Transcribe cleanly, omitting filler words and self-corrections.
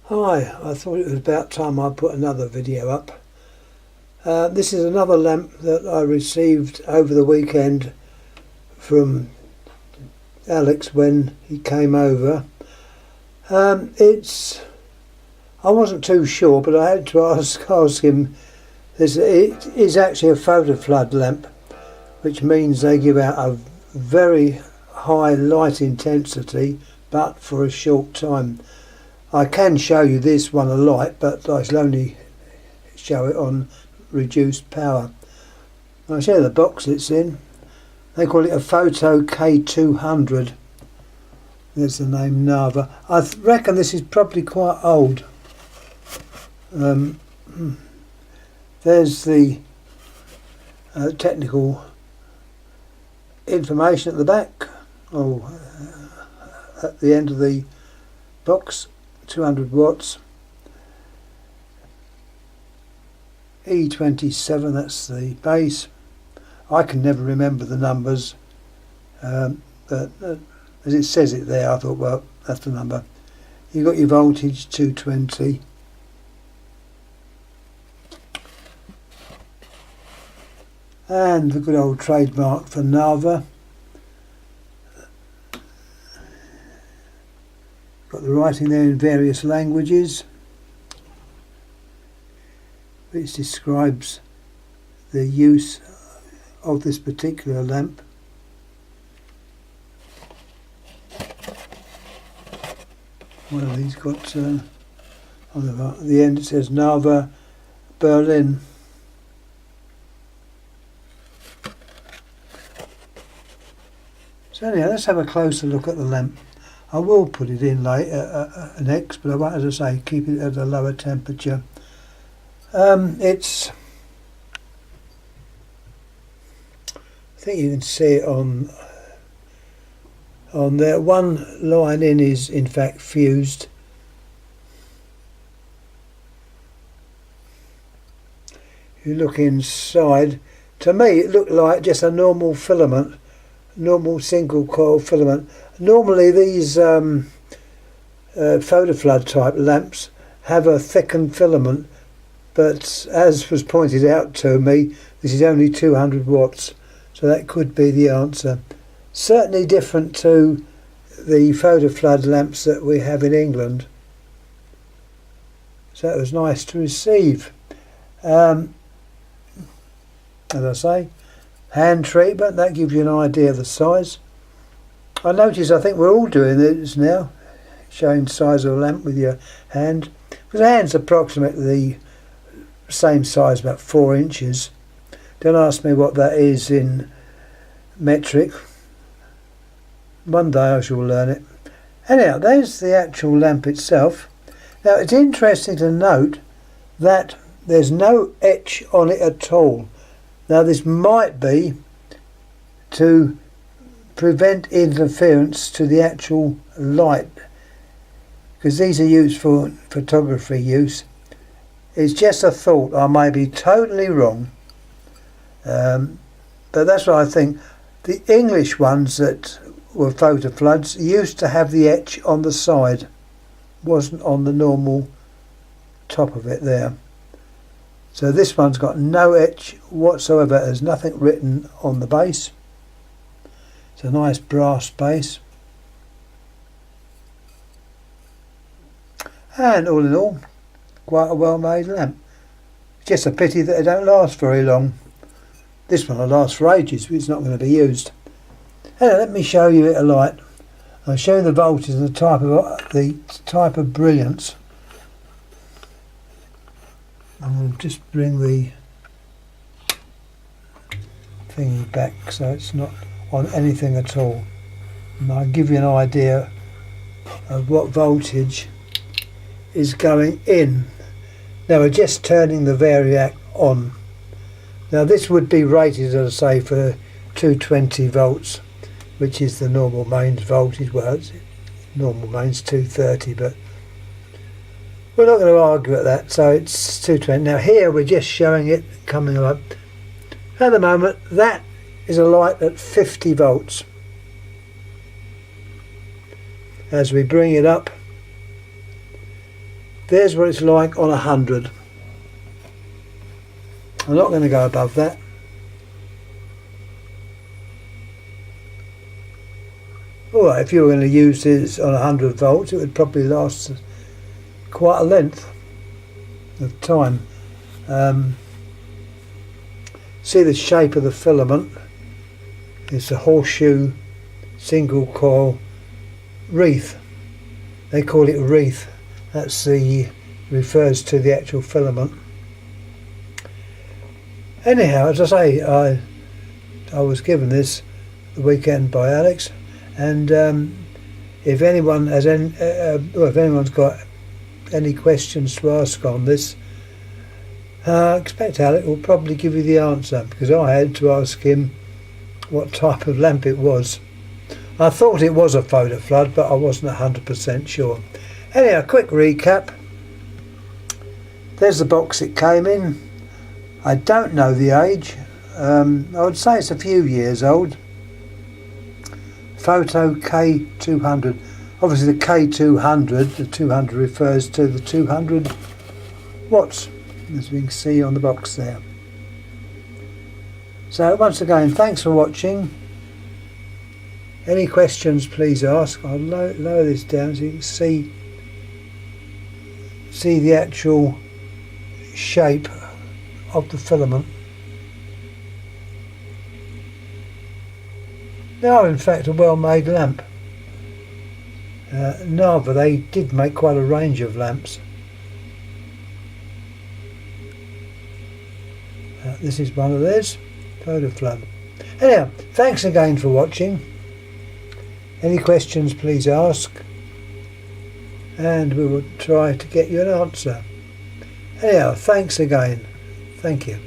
Hi, I thought it was about time I put another video up. This is another lamp that I received over the weekend from Alex when he came over. I wasn't too sure, but I had to ask him. It is actually a photo flood lamp, which means they give out a very high light intensity, but for a short time. I can show you this one alight, but I shall only show it on reduced power. I'll show you the box it's in. They call it a Foto K200. There's the name Narva. I reckon this is probably quite old. There's the technical information at the back, at the end of the box. 200 watts, E27, that's the base. I can never remember the numbers, but as it says it there, I thought, well, that's the number. You've got your voltage, 220. And the good old trademark for Narva. Got the writing there in various languages, which describes the use of this particular lamp. One of these got on the end it says Narva, Berlin. So anyhow, let's have a closer look at the lamp. I will put it in later next, but I won't, as I say, keep it at a lower temperature. I think you can see it on there. One line in is in fact fused. If you look inside, to me it looked like just a normal filament, normal single coil filament. Normally these photo flood type lamps have a thickened filament, but as was pointed out to me, this is only 200 watts, so that could be the answer. Certainly different to the photo flood lamps that we have in England. So it was nice to receive. As I say, hand treatment, that gives you an idea of the size. I notice, I think we're all doing this now, showing size of a lamp with your hand, because the hand's approximately the same size, about 4 inches. Don't ask me what that is in metric. One day I shall learn it. Anyhow, there's the actual lamp itself. Now it's interesting to note that there's no etch on it at all. Now this might be to prevent interference to the actual light, because these are used for photography use. It's just a thought, I may be totally wrong, but that's what I think. The English ones that were photo floods used to have the etch on the side, wasn't on the normal top of it there. So this one's got no etch whatsoever. There's nothing written on the base. It's a nice brass base. And all in all, quite a well made lamp. Just a pity that they don't last very long. This one will last for ages, but it's not going to be used. Anyway, let me show you it alight. I'll show you the voltage and the type of brilliance. And we'll just bring the thingy back so it's not on anything at all, and I'll give you an idea of what voltage is going in. Now we're just turning the variac on. Now this would be rated, as I say, for 220 volts, which is the normal mains voltage. Well, normal mains 230, but we're not going to argue at that, so it's 220. Now here we're just showing it coming up. At the moment that is a light at 50 volts. As we bring it up, There's what it's like on 100. I'm not going to go above that. Alright, if you were going to use this on 100 volts, it would probably last quite a length of time. See the shape of the filament? It's a horseshoe single coil wreath. They call it a wreath. That's the refers to the actual filament. Anyhow, as I say, I was given this the weekend by Alex, and if anyone has any, if anyone's got any questions to ask on this, I expect Alex will probably give you the answer, because I had to ask him what type of lamp it was. I thought it was a photo flood, but I wasn't 100% sure. Anyhow, quick recap. There's the box it came in. I don't know the age. I would say it's a few years old. Foto K200. Obviously the K200, the 200 refers to the 200 watts, as we can see on the box there. So once again, thanks for watching. Any questions, please ask. I'll lower this down so you can see the actual shape of the filament. They are in fact a well-made lamp. Narva, they did make quite a range of lamps. This is one of theirs, photo flood. Anyhow, thanks again for watching. Any questions, please ask, and we will try to get you an answer. Anyhow, thanks again. Thank you.